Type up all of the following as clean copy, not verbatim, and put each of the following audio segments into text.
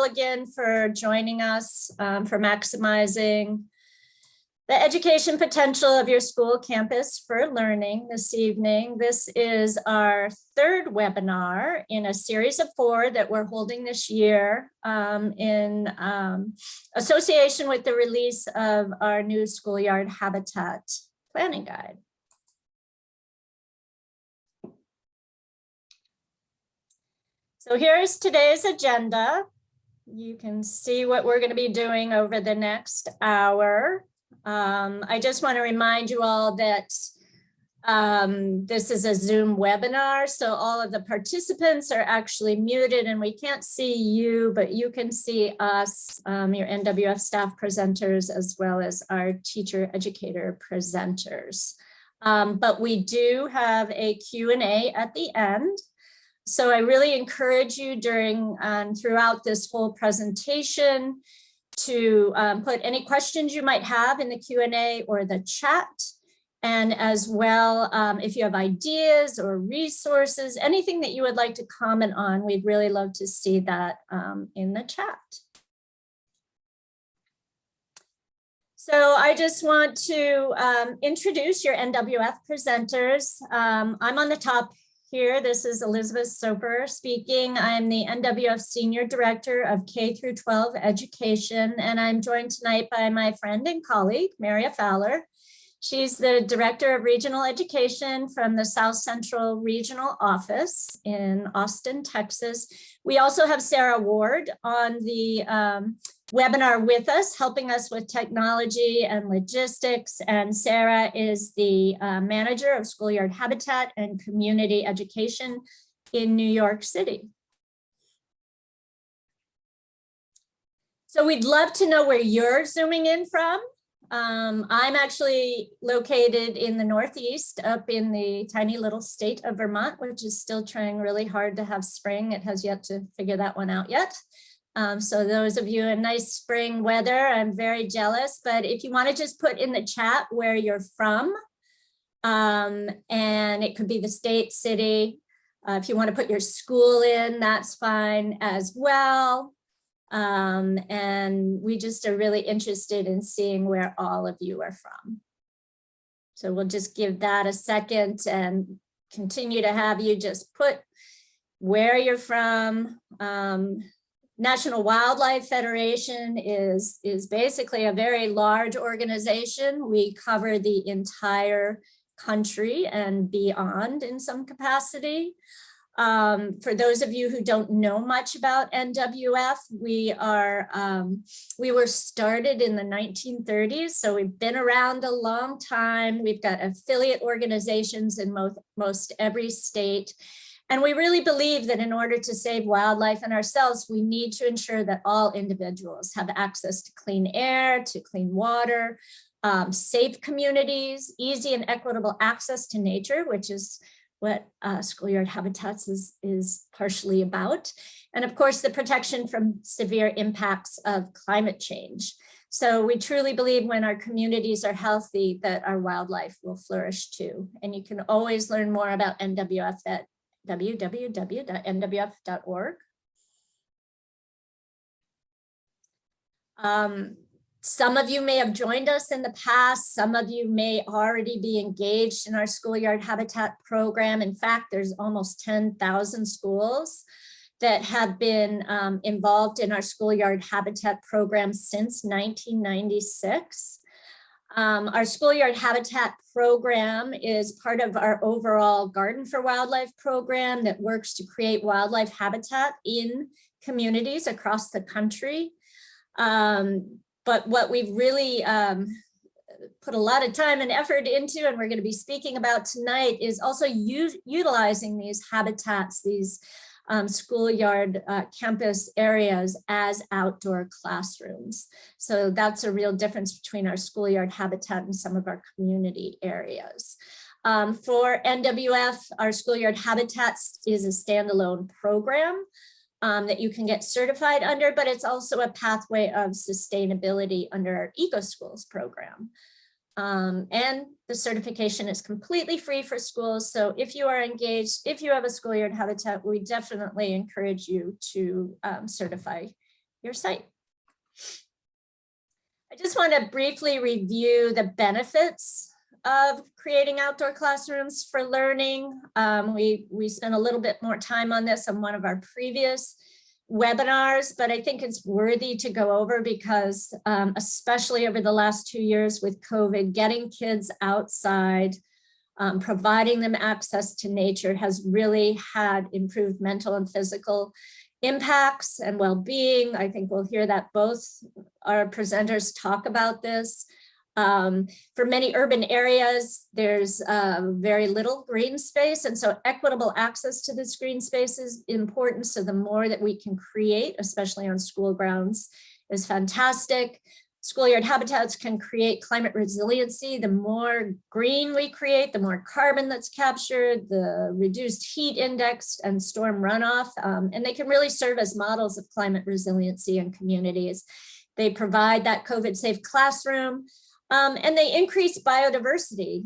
all again for joining us for maximizing the education potential of your school campus for learning this evening. This is our third webinar in a series of 4 that we're holding this year in association with the release of our new Schoolyard Habitat planning guide. So here's today's agenda. You can see what we're going to be doing over the next hour. I just want to remind you all that this is a Zoom webinar, so all of the participants are actually muted and we can't see you, but you can see us, your NWF staff presenters, as well as our teacher educator presenters. But we do have a Q&A at the end. So I really encourage you during throughout this whole presentation to put any questions you might have in the Q&A or the chat. And as well, if you have ideas or resources, anything that you would like to comment on, we'd really love to see that in the chat. So I just want to introduce your NWF presenters. I'm on the top here. This is Elizabeth Soper speaking. I'm the NWF Senior Director of K-12 Education, and I'm joined tonight by my friend and colleague, Maria Fowler. She's the Director of Regional Education from the South Central Regional Office in Austin, Texas. We also have Sarah Ward on the webinar with us, helping us with technology and logistics. And Sarah is the manager of Schoolyard Habitat and Community Education in New York City. So we'd love to know where you're zooming in from. I'm actually located in the Northeast, up in the tiny little state of Vermont, which is still trying really hard to have spring. It has yet to figure that one out yet. So those of you in nice spring weather, I'm very jealous, but if you want to just put in the chat where you're from, and it could be the state, city. If you want to put your school in, that's fine as well. And we just are really interested in seeing where all of you are from. So we'll just give that a second and continue to have you just put where you're from. National Wildlife Federation is basically a very large organization. We cover the entire country and beyond in some capacity. For those of you who don't know much about NWF, we were started in the 1930s, so we've been around a long time. We've got affiliate organizations in most every state. And we really believe that in order to save wildlife and ourselves, we need to ensure that all individuals have access to clean air, to clean water, safe communities, easy and equitable access to nature, which is what Schoolyard Habitats is partially about. And of course, the protection from severe impacts of climate change. So we truly believe when our communities are healthy, that our wildlife will flourish too. And you can always learn more about NWF at www.nwf.org. Some of you may have joined us in the past. Some of you may already be engaged in our Schoolyard Habitat program. In fact, there's almost 10,000 schools that have been involved in our Schoolyard Habitat program since 1996. Our Schoolyard Habitat program is part of our overall Garden for Wildlife program that works to create wildlife habitat in communities across the country. But what we've really put a lot of time and effort into, and we're going to be speaking about tonight, is also utilizing these habitats, these schoolyard campus areas as outdoor classrooms. So that's a real difference between our Schoolyard Habitat and some of our community areas. For NWF, our Schoolyard Habitat is a standalone program that you can get certified under, but it's also a pathway of sustainability under our Eco Schools program. And the certification is completely free for schools. So if you are engaged, if you have a Schoolyard Habitat, we definitely encourage you to certify your site. I just want to briefly review the benefits of creating outdoor classrooms for learning. We spent a little bit more time on this on one of our previous webinars, but I think it's worthy to go over because especially over the last 2 years with COVID, getting kids outside, providing them access to nature has really had improved mental and physical impacts and well-being. I think we'll hear that both our presenters talk about this. For many urban areas, there's very little green space, and so equitable access to this green space is important. So the more that we can create, especially on school grounds, is fantastic. Schoolyard habitats can create climate resiliency. The more green we create, the more carbon that's captured, the reduced heat index and storm runoff, and they can really serve as models of climate resiliency in communities. They provide that COVID-safe classroom, and they increase biodiversity.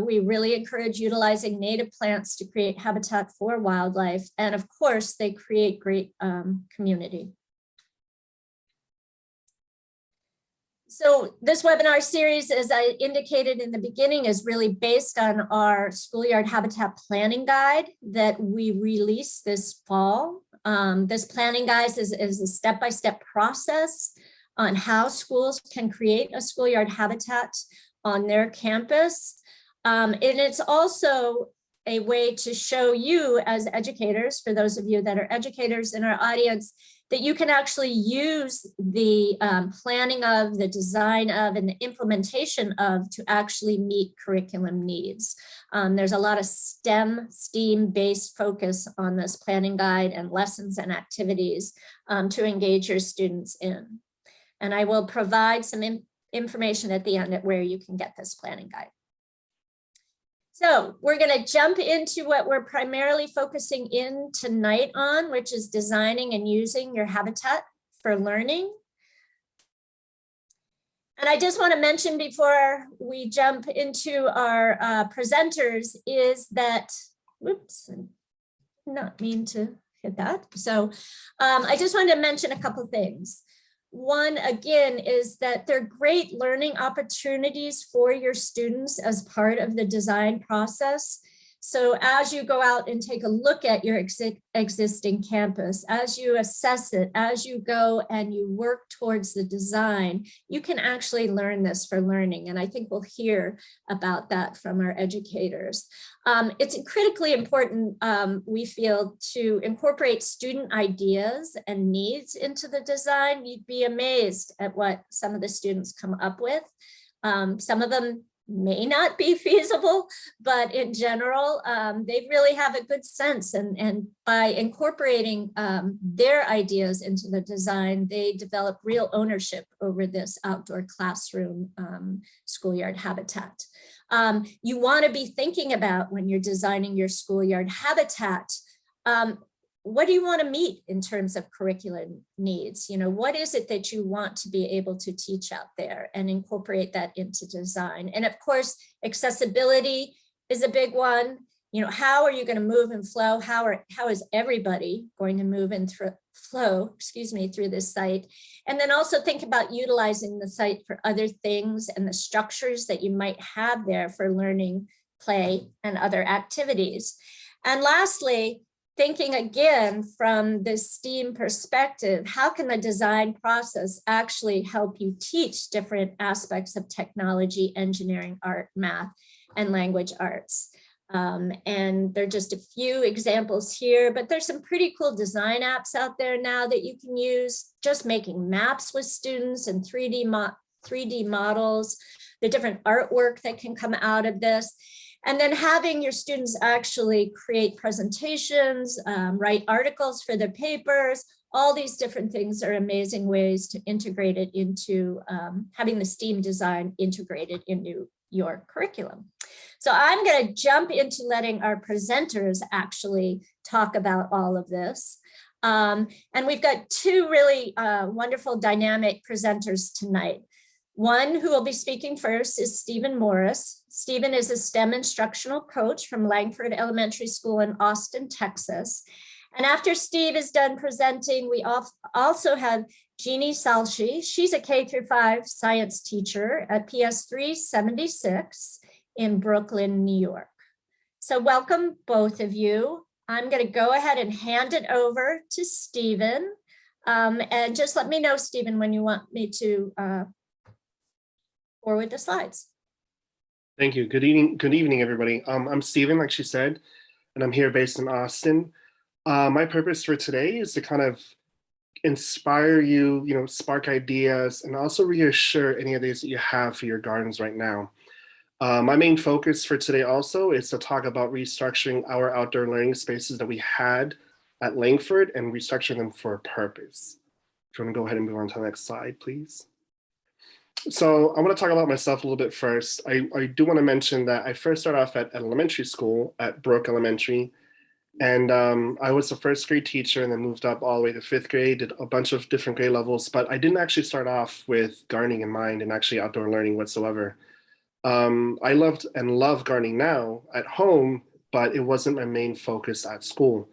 We really encourage utilizing native plants to create habitat for wildlife. And of course, they create great community. So this webinar series, as I indicated in the beginning, is really based on our Schoolyard Habitat Planning Guide that we released this fall. This planning guide is a step-by-step process on how schools can create a schoolyard habitat on their campus. And it's also a way to show you as educators, for those of you that are educators in our audience, that you can actually use the planning of, the design of, and the implementation of to actually meet curriculum needs. There's a lot of STEAM-based focus on this planning guide and lessons and activities to engage your students in. And I will provide some information at the end at where you can get this planning guide. So we're going to jump into what we're primarily focusing in tonight on, which is designing and using your habitat for learning. And I just want to mention before we jump into our presenters is that, whoops, I did not mean to hit that. So I just wanted to mention a couple things. One, again, is that they're great learning opportunities for your students as part of the design process. So as you go out and take a look at your existing campus, as you assess it, as you go and you work towards the design, you can actually learn this for learning. And I think we'll hear about that from our educators. It's critically important, we feel, to incorporate student ideas and needs into the design. You'd be amazed at what some of the students come up with. Some of them may not be feasible, but in general, they really have a good sense. And by incorporating their ideas into the design, they develop real ownership over this outdoor classroom schoolyard habitat. You want to be thinking about, when you're designing your schoolyard habitat, what do you want to meet in terms of curriculum needs? You know, what is it that you want to be able to teach out there and incorporate that into design? And of course, accessibility is a big one. You know, how are you going to move and flow? How is everybody going to move and flow through this site? And then also think about utilizing the site for other things and the structures that you might have there for learning, play, and other activities. And lastly, thinking again from the STEAM perspective, how can the design process actually help you teach different aspects of technology, engineering, art, math, and language arts? And there are just a few examples here, but there's some pretty cool design apps out there now that you can use, just making maps with students and 3D models, the different artwork that can come out of this. And then having your students actually create presentations, write articles for their papers. All these different things are amazing ways to integrate it into having the STEAM design integrated into your curriculum. So I'm going to jump into letting our presenters actually talk about all of this. And we've got two really wonderful dynamic presenters tonight. One who will be speaking first is Stephen Morris. Stephen is a STEM instructional coach from Langford Elementary School in Austin, Texas. And after Steve is done presenting, we also have Jennie Salshi. She's a K through 5 science teacher at PS 376 in Brooklyn, New York. So welcome, both of you. I'm going to go ahead and hand it over to Stephen. And just let me know, Stephen, when you want me to forward the slides. Thank you. Good evening, everybody. I'm Stephen, like she said, and I'm here based in Austin. My purpose for today is to kind of inspire you, spark ideas, and also reassure any ideas that you have for your gardens right now. My main focus for today also is to talk about restructuring our outdoor learning spaces that we had at Langford and restructuring them for a purpose. If you want to go ahead and move on to the next slide, please. So I want to talk about myself a little bit first. I do want to mention that I first started off at elementary school at Brook Elementary. And I was the first grade teacher and then moved up all the way to 5th grade, did a bunch of different grade levels, but I didn't actually start off with gardening in mind and actually outdoor learning whatsoever. I loved and love gardening now at home, but it wasn't my main focus at school.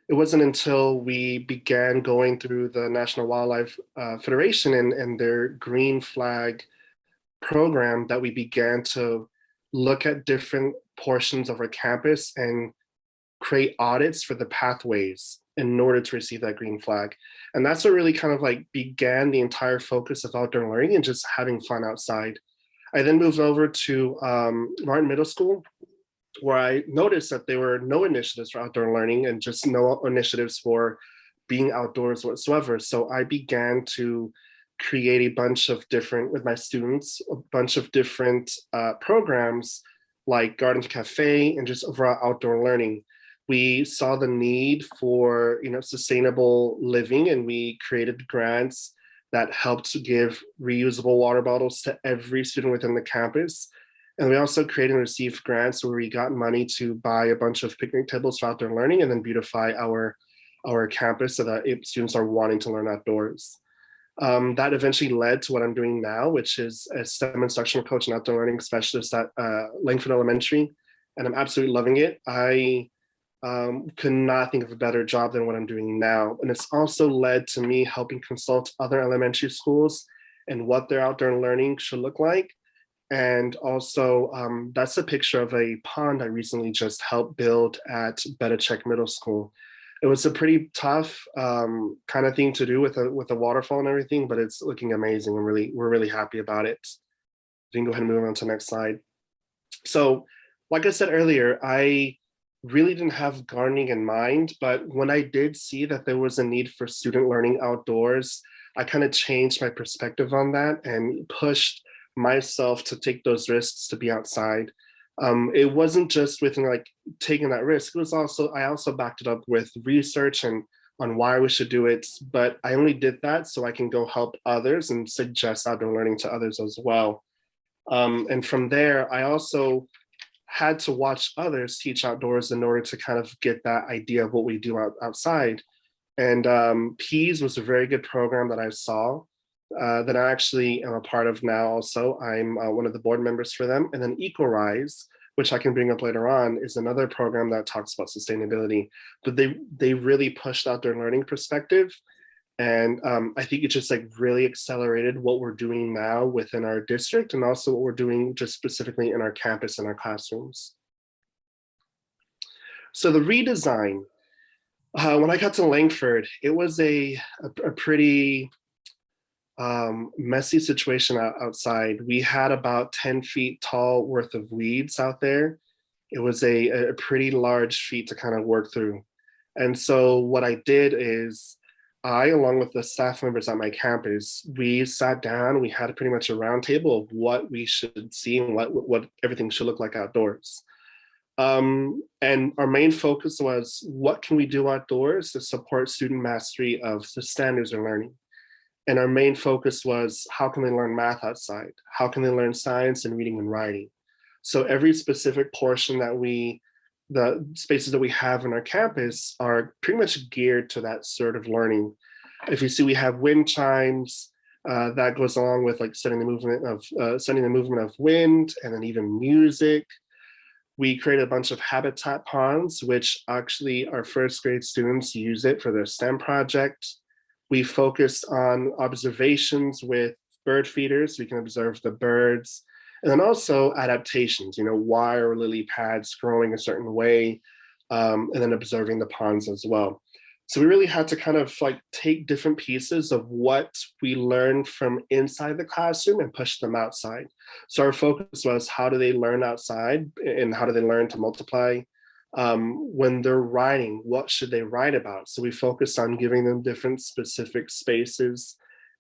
It wasn't until we began going through the National Wildlife Federation and their green flag program that we began to look at different portions of our campus and create audits for the pathways in order to receive that green flag. And that's what really kind of like began the entire focus of outdoor learning and just having fun outside. I then moved over to Martin Middle School, where I noticed that there were no initiatives for outdoor learning and just no initiatives for being outdoors whatsoever. So I began to create a bunch of different, with my students, a bunch of different programs like Garden to Cafe and just overall outdoor learning. We saw the need for sustainable living, and we created grants that helped to give reusable water bottles to every student within the campus. And we also created and received grants where we got money to buy a bunch of picnic tables for outdoor learning and then beautify our campus so that students are wanting to learn outdoors. That eventually led to what I'm doing now, which is a STEM instructional coach and outdoor learning specialist at Langford Elementary, and I'm absolutely loving it. I could not think of a better job than what I'm doing now. And it's also led to me helping consult other elementary schools and what their outdoor learning should look like. And also, that's a picture of a pond I recently just helped build at Betachek Middle School. It was a pretty tough kind of thing to do with a waterfall and everything, but it's looking amazing. We're really happy about it. You can go ahead and move on to the next slide. So, like I said earlier, I really didn't have gardening in mind, but when I did see that there was a need for student learning outdoors, I kind of changed my perspective on that and pushed myself to take those risks to be outside. It wasn't just with like taking that risk. It was also, I also backed it up with research and on why we should do it. But I only did that so I can go help others and suggest outdoor learning to others as well. And from there, I also had to watch others teach outdoors in order to kind of get that idea of what we do outside. And PEAS was a very good program that I saw that I actually am a part of now also. I'm one of the board members for them. And then EcoRise, which I can bring up later on, is another program that talks about sustainability. But they really pushed out their learning perspective. And I think it just like really accelerated what we're doing now within our district and also what we're doing just specifically in our campus and our classrooms. So the redesign, when I got to Langford, it was a pretty messy situation outside. We had about 10 feet tall worth of weeds out there. It was a pretty large feat to kind of work through. And so what I did is I, along with the staff members at my campus, we sat down, we had pretty much a round table of what we should see and what everything should look like outdoors. And our main focus was, what can we do outdoors to support student mastery of the standards they're learning? And our main focus was, how can they learn math outside? How can they learn science and reading and writing? So every specific portion that the spaces that we have in our campus are pretty much geared to that sort of learning. If you see, we have wind chimes that goes along with like studying the movement of wind, and then even music. We created a bunch of habitat ponds, which actually our first grade students use it for their STEM project. We focused on observations with bird feeders. We can observe the birds, and then also adaptations, why are lily pads growing a certain way, and then observing the ponds as well. So we really had to kind of like take different pieces of what we learned from inside the classroom and push them outside. So our focus was, how do they learn outside, and how do they learn to multiply? When they're writing, what should they write about? So we focused on giving them different specific spaces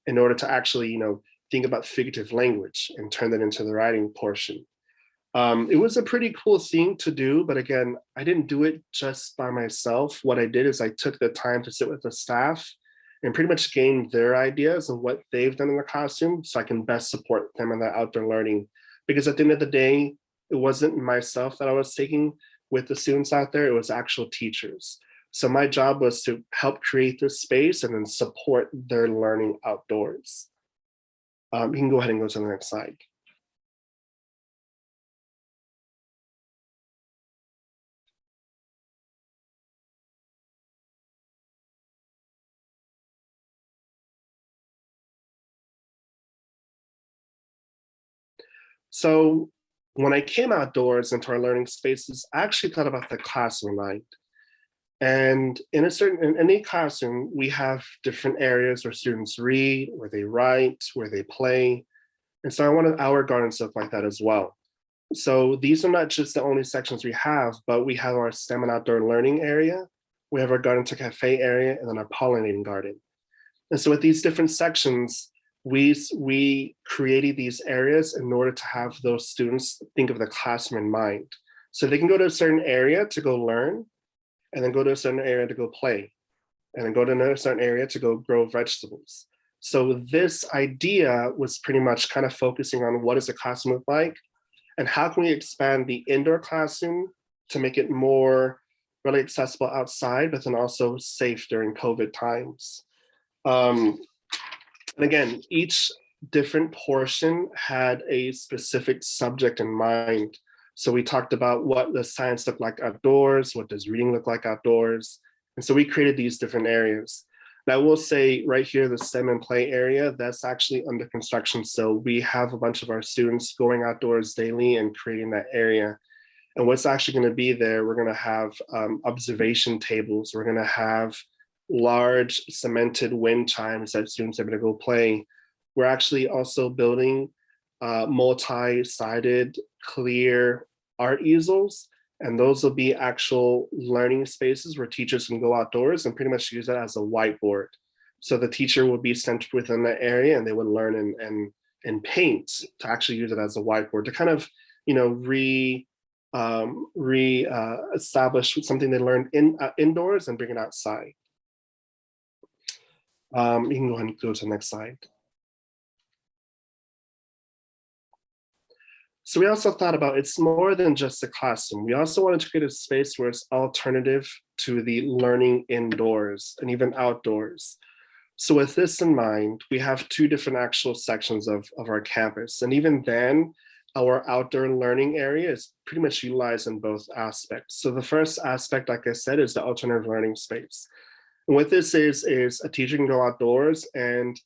in order to actually, think about figurative language and turn that into the writing portion. It was a pretty cool thing to do, but again, I didn't do it just by myself. What I did is I took the time to sit with the staff and pretty much gain their ideas of what they've done in the classroom so I can best support them in that outdoor learning. Because at the end of the day, it wasn't myself that I was taking with the students out there, it was actual teachers. So my job was to help create this space and then support their learning outdoors. You can go ahead and go to the next slide. So when I came outdoors into our learning spaces, I actually thought about the classroom mind. And in any classroom, we have different areas where students read, where they write, where they play. And so I wanted our gardens to look like that as well. So these are not just the only sections we have, but we have our STEM and outdoor learning area. We have our garden to cafe area, and then our pollinating garden. And so with these different sections, we created these areas in order to have those students think of the classroom in mind. So they can go to a certain area to go learn, and then go to a certain area to go play, and then go to another certain area to go grow vegetables. So this idea was pretty much kind of focusing on what does a classroom look like, and how can we expand the indoor classroom to make it more really accessible outside, but then also safe during COVID times. And again, each different portion had a specific subject in mind. So we talked about what does science look like outdoors, what does reading look like outdoors. And so we created these different areas. And I will say right here, the STEM and play area, that's actually under construction. So we have a bunch of our students going outdoors daily and creating that area. And what's actually going to be there, we're going to have observation tables. We're going to have large cemented wind chimes that students are going to go play. We're actually also building multi-sided clear art easels, and those will be actual learning spaces where teachers can go outdoors and pretty much use that as a whiteboard. So the teacher will be centered within the area, and they would learn and paint to actually use it as a whiteboard to kind of, establish something they learned indoors and bring it outside. You can go ahead and go to the next slide. So we also thought about, it's more than just a classroom. We also wanted to create a space where it's alternative to the learning indoors and even outdoors. So with this in mind, we have two different actual sections of our campus. And even then, our outdoor learning area is pretty much utilized in both aspects. So the first aspect, like I said, is the alternative learning space. And what this is a teacher can go outdoors and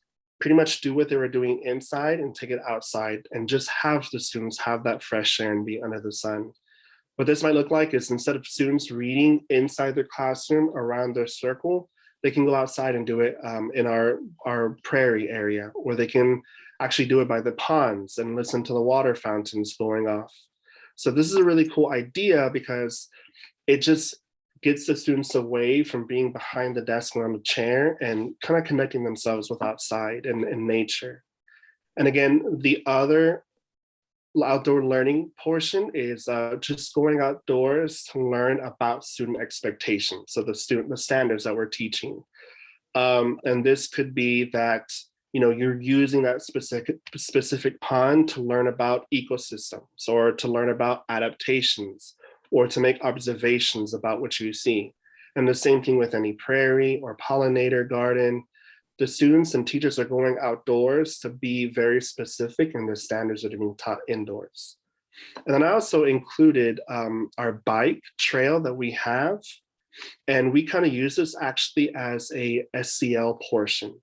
pretty much do what they were doing inside and take it outside and just have the students have that fresh air and be under the sun. What this might look like is, instead of students reading inside their classroom around their circle, they can go outside and do it in our prairie area, where they can actually do it by the ponds and listen to the water fountains going off. So this is a really cool idea because it just gets the students away from being behind the desk and on the chair and kind of connecting themselves with outside and nature. And again, the other outdoor learning portion is just going outdoors to learn about student expectations. So the standards that we're teaching. And this could be that, you're using that specific pond to learn about ecosystems, or to learn about adaptations, or to make observations about what you see. And the same thing with any prairie or pollinator garden. The students and teachers are going outdoors to be very specific in the standards that are being taught indoors. And then I also included our bike trail that we have. And we kind of use this actually as a SCL portion.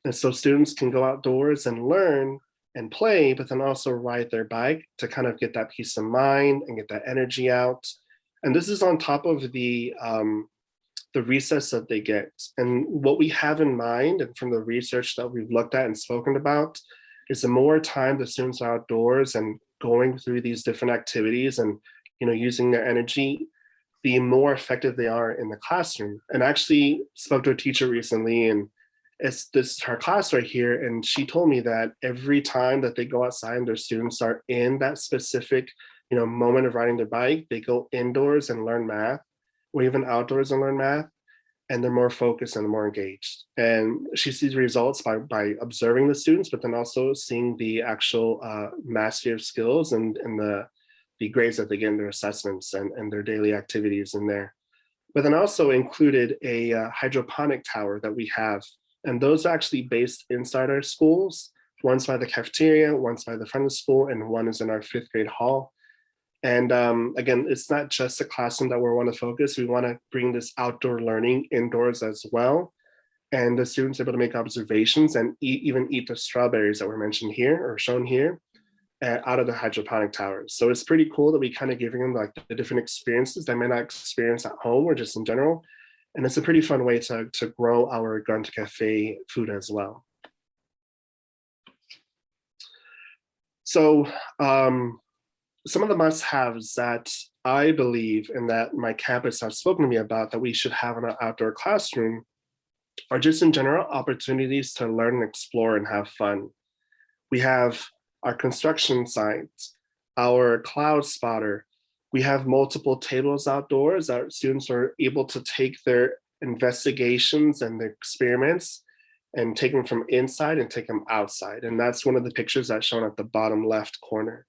And so students can go outdoors and learn and play, but then also ride their bike to kind of get that peace of mind and get that energy out. And this is on top of the recess that they get. And what we have in mind, and from the research that we've looked at and spoken about, is the more time the students are outdoors and going through these different activities and using their energy, the more effective they are in the classroom. And I actually spoke to a teacher recently, and it's this her class right here, and she told me that every time that they go outside and their students are in that specific moment of riding their bike, they go indoors and learn math, or even outdoors and learn math, and they're more focused and more engaged. And she sees results by observing the students, but then also seeing the actual mastery of skills and the grades that they get in their assessments and their daily activities in there. But then also included a hydroponic tower that we have. And those are actually based inside our schools. One's by the cafeteria, one's by the front of the school, and one is in our 5th grade hall. And again, it's not just a classroom that we want to focus. We want to bring this outdoor learning indoors as well. And the students are able to make observations and even eat the strawberries that were mentioned here or shown here out of the hydroponic towers. So it's pretty cool that we kind of giving them like the different experiences they may not experience at home or just in general. And it's a pretty fun way to grow our Garden to Cafe food as well. So some of the must-haves that I believe and that my campus has spoken to me about that we should have in our outdoor classroom are just in general opportunities to learn and explore and have fun. We have our construction sites, our cloud spotter. We have multiple tables outdoors that students are able to take their investigations and their experiments and take them from inside and take them outside. And that's one of the pictures that's shown at the bottom left corner.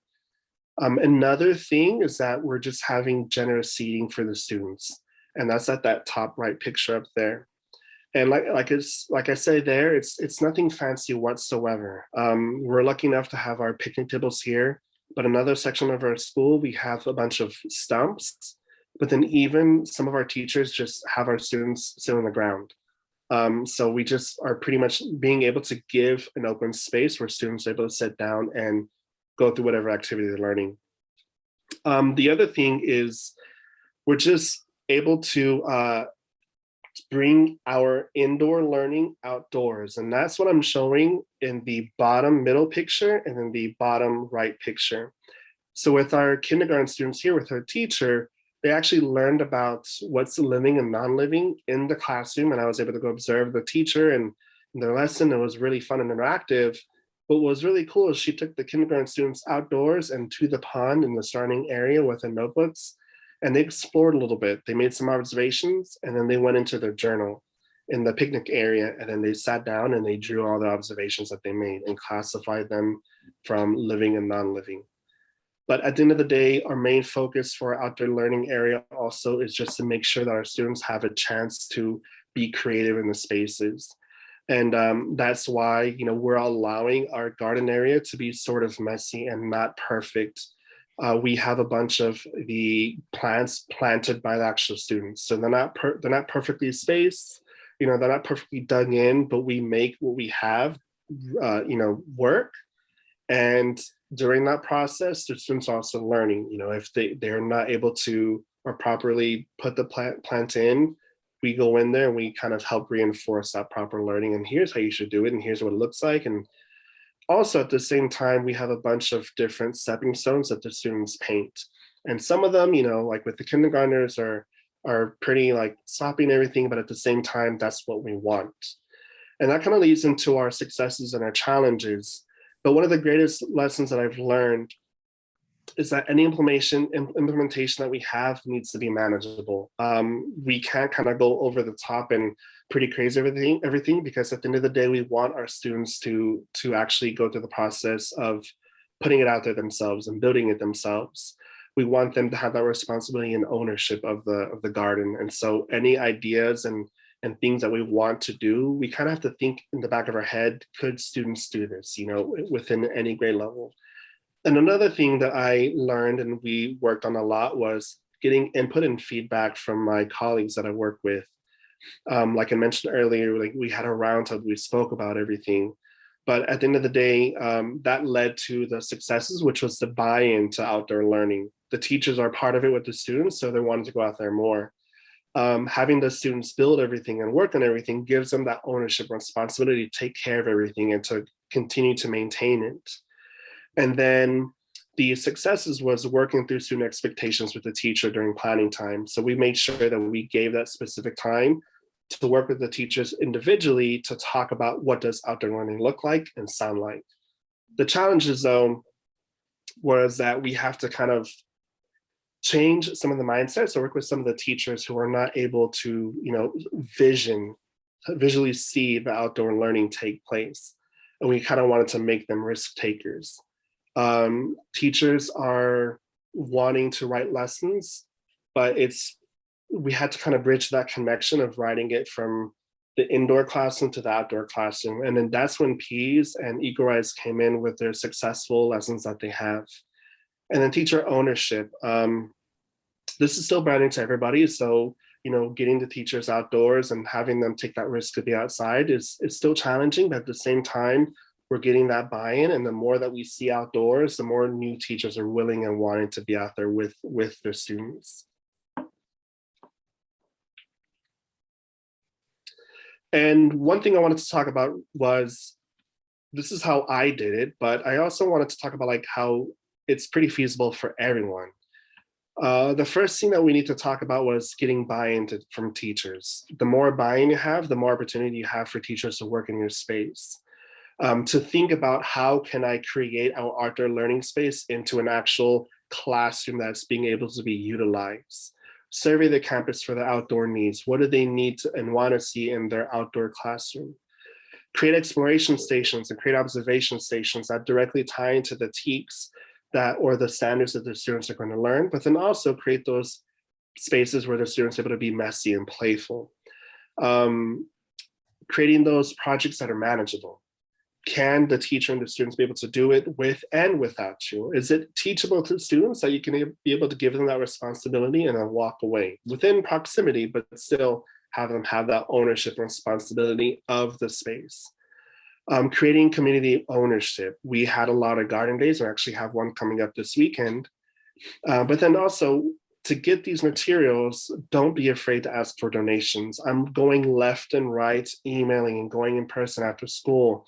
Another thing is that we're just having generous seating for the students. And that's at that top right picture up there. And like I say there, it's nothing fancy whatsoever. We're lucky enough to have our picnic tables here, but another section of our school, we have a bunch of stumps, but then even some of our teachers just have our students sit on the ground. So we just are pretty much being able to give an open space where students are able to sit down and go through whatever activity they're learning. The other thing is we're just able to bring our indoor learning outdoors. And that's what I'm showing in the bottom middle picture and then the bottom right picture. So with our kindergarten students here with our teacher, they actually learned about what's living and non-living in the classroom. And I was able to go observe the teacher and their lesson. It was really fun and interactive. But what was really cool is she took the kindergarten students outdoors and to the pond in the starting area with their notebooks, and they explored a little bit. They made some observations, and then they went into their journal in the picnic area, and then they sat down and they drew all the observations that they made and classified them from living and non-living. But at the end of the day, our main focus for our outdoor learning area also is just to make sure that our students have a chance to be creative in the spaces. And that's why, we're allowing our garden area to be sort of messy and not perfect. We have a bunch of the plants planted by the actual students. So they're not perfectly spaced, they're not perfectly dug in, but we make what we have, work. And during that process, the students are also learning, if they're not able to or properly put the plant in, we go in there and we kind of help reinforce that proper learning. And here's how you should do it. And here's what it looks like. And also at the same time, we have a bunch of different stepping stones that the students paint. And some of them, like with the kindergartners are pretty like sloppy and everything, but at the same time, that's what we want. And that kind of leads into our successes and our challenges. But one of the greatest lessons that I've learned is that any implementation that we have needs to be manageable. We can't kind of go over the top and pretty crazy everything, because at the end of the day, we want our students to actually go through the process of putting it out there themselves and building it themselves. We want them to have that responsibility and ownership of the garden. And so any ideas and things that we want to do, we kind of have to think in the back of our head, could students do this, within any grade level? And another thing that I learned and we worked on a lot was getting input and feedback from my colleagues that I work with. Like I mentioned earlier, like we had a roundtable, we spoke about everything. But at the end of the day, that led to the successes, which was the buy-in to outdoor learning. The teachers are part of it with the students, so they wanted to go out there more. Having the students build everything and work on everything gives them that ownership responsibility to take care of everything and to continue to maintain it. And then the successes was working through student expectations with the teacher during planning time. So we made sure that we gave that specific time to work with the teachers individually to talk about what does outdoor learning look like and sound like. The challenges though was that we have to kind of change some of the mindsets or work with some of the teachers who are not able to, visually see the outdoor learning take place. And we kind of wanted to make them risk takers. Teachers are wanting to write lessons, but we had to kind of bridge that connection of writing it from the indoor classroom to the outdoor classroom. And then that's when Peas and EagleRise came in with their successful lessons that they have. And then teacher ownership. This is still brand new to everybody. So, getting the teachers outdoors and having them take that risk to be outside is still challenging, but at the same time, we're getting that buy-in. And the more that we see outdoors, the more new teachers are willing and wanting to be out there with their students. And one thing I wanted to talk about was, this is how I did it, but I also wanted to talk about like how it's pretty feasible for everyone. The first thing that we need to talk about was getting buy-in from teachers. The more buy-in you have, the more opportunity you have for teachers to work in your space. To think about how can I create our outdoor learning space into an actual classroom that's being able to be utilized. Survey the campus for the outdoor needs. What do they need to, and want to see in their outdoor classroom? Create exploration stations and create observation stations that directly tie into the TEKS or the standards that the students are going to learn, but then also create those spaces where the students are able to be messy and playful. Creating those projects that are manageable. Can the teacher and the students be able to do it with and without you? Is it teachable to students that you can be able to give them that responsibility and then walk away within proximity, but still have them have that ownership and responsibility of the space? Creating community ownership. We had a lot of garden days. We actually have one coming up this weekend. But then also to get these materials, don't be afraid to ask for donations. I'm going left and right, emailing and going in person after school.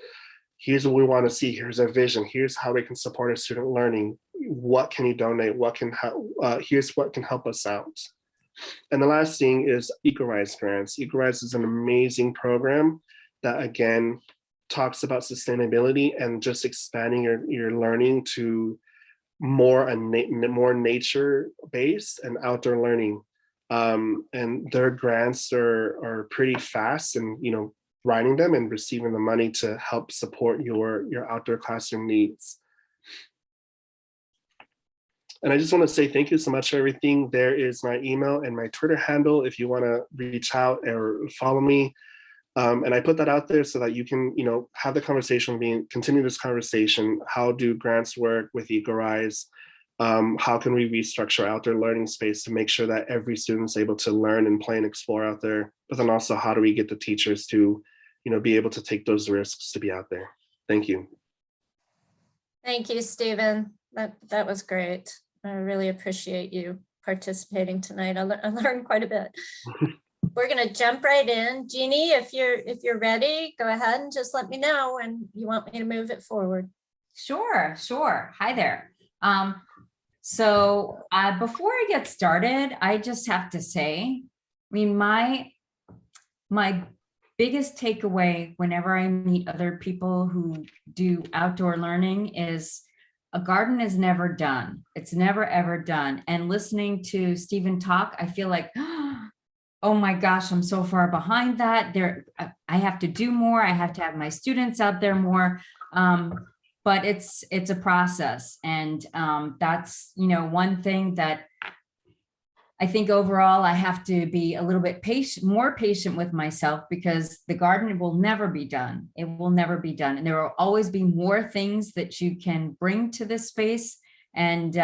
Here's what we want to see. Here's our vision. Here's how we can support our student learning. What can you donate? Here's what can help us out. And the last thing is EagleRise grants. EagleRise is an amazing program that, again, talks about sustainability and just expanding your learning to more nature-based and outdoor learning. And their grants are pretty fast, and writing them and receiving the money to help support your outdoor classroom needs. And I just want to say thank you so much for everything. There is my email and my Twitter handle if you want to reach out or follow me. And I put that out there so that you can, have the conversation with me and continue this conversation. How do grants work with EagleRise? How can we restructure outdoor learning space to make sure that every student is able to learn and play and explore out there? But then also, how do we get the teachers to, be able to take those risks to be out there? Thank you. Thank you, Stephen. That was great. I really appreciate you participating tonight. I learned quite a bit. We're going to jump right in. Jennie, if you're ready, go ahead and just let me know when you want me to move it forward. Sure. Hi there. So before I get started, I just have to say, my biggest takeaway whenever I meet other people who do outdoor learning is a garden is never done. It's never, ever done. And listening to Stephen talk, I feel like, oh my gosh, I'm so far behind that. I have to do more. I have to have my students out there more. But it's a process. And that's, one thing that I think overall I have to be a little bit more patient with myself, because the garden will never be done. It will never be done. And there will always be more things that you can bring to this space and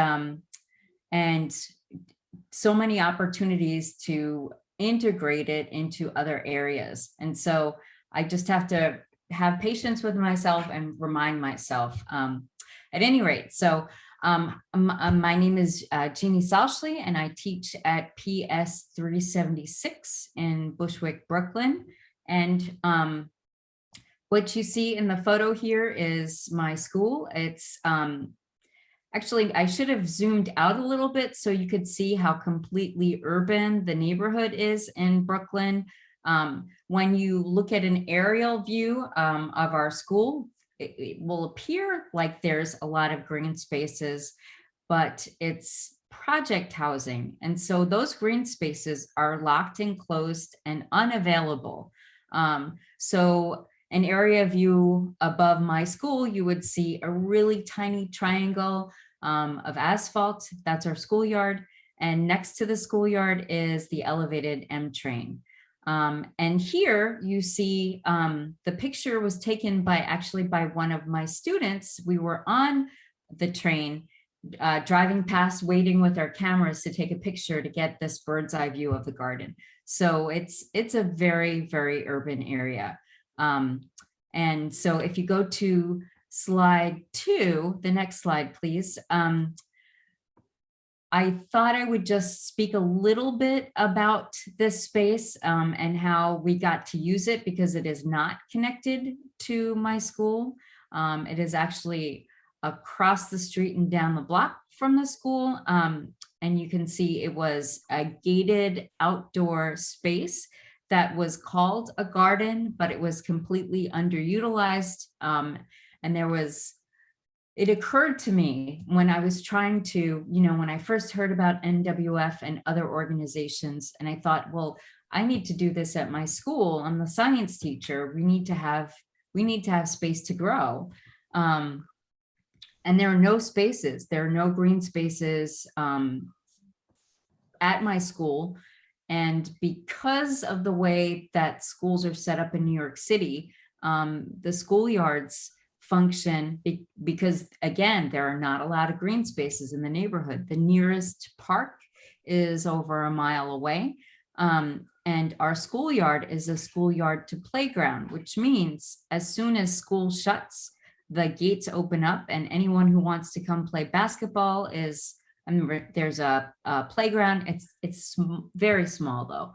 so many opportunities to integrate it into other areas. And so I just have to have patience with myself and remind myself. At any rate, so my name is Jennie Salshley, and I teach at PS 376 in Bushwick, Brooklyn. And what you see in the photo here is my school. It's actually, I should have zoomed out a little bit so you could see how completely urban the neighborhood is in Brooklyn. When you look at an aerial view of our school, it will appear like there's a lot of green spaces, but it's project housing. And so those green spaces are locked and closed and unavailable. So an area view above my school, you would see a really tiny triangle of asphalt. That's our schoolyard. And next to the schoolyard is the elevated M train. And here you see the picture was taken actually by one of my students. We were on the train driving past, waiting with our cameras to take a picture to get this bird's eye view of the garden. So it's a very, very urban area. And so if you go to slide 2, the next slide, please. I thought I would just speak a little bit about this space and how we got to use it, because it is not connected to my school. It is actually across the street and down the block from the school. And you can see it was a gated outdoor space that was called a garden, but it was completely underutilized. And it occurred to me when I was trying to, when I first heard about NWF and other organizations, and I thought, well, I need to do this at my school. I'm the science teacher. We need to have space to grow. And there are no spaces. There are no green spaces at my school. And because of the way that schools are set up in New York City, the schoolyards function because, again, there are not a lot of green spaces in the neighborhood. The nearest park is over a mile away. And our schoolyard is a schoolyard to playground, which means as soon as school shuts, the gates open up and anyone who wants to come play basketball there's a playground. It's very small though.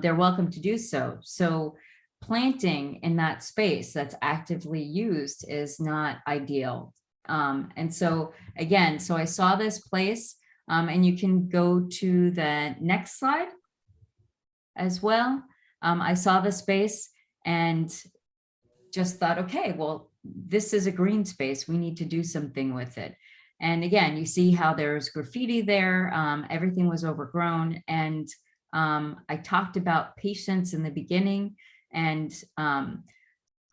They're welcome to do so. So planting in that space that's actively used is not ideal. And so again, so I saw this place and you can go to the next slide as well. I saw the space and just thought, okay, well, this is a green space. We need to do something with it. And again, you see how there's graffiti there. Everything was overgrown. And I talked about patience in the beginning. And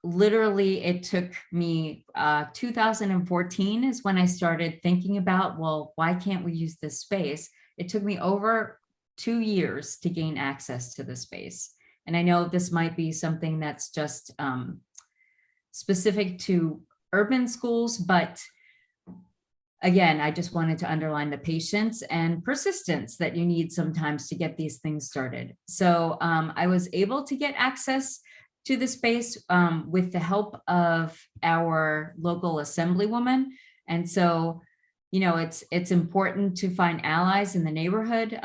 literally it took me 2014 is when I started thinking about, well, why can't we use this space? It took me over 2 years to gain access to the space. And I know this might be something that's just specific to urban schools, but again, I just wanted to underline the patience and persistence that you need sometimes to get these things started. So I was able to get access to the space with the help of our local assemblywoman. And so, it's important to find allies in the neighborhood.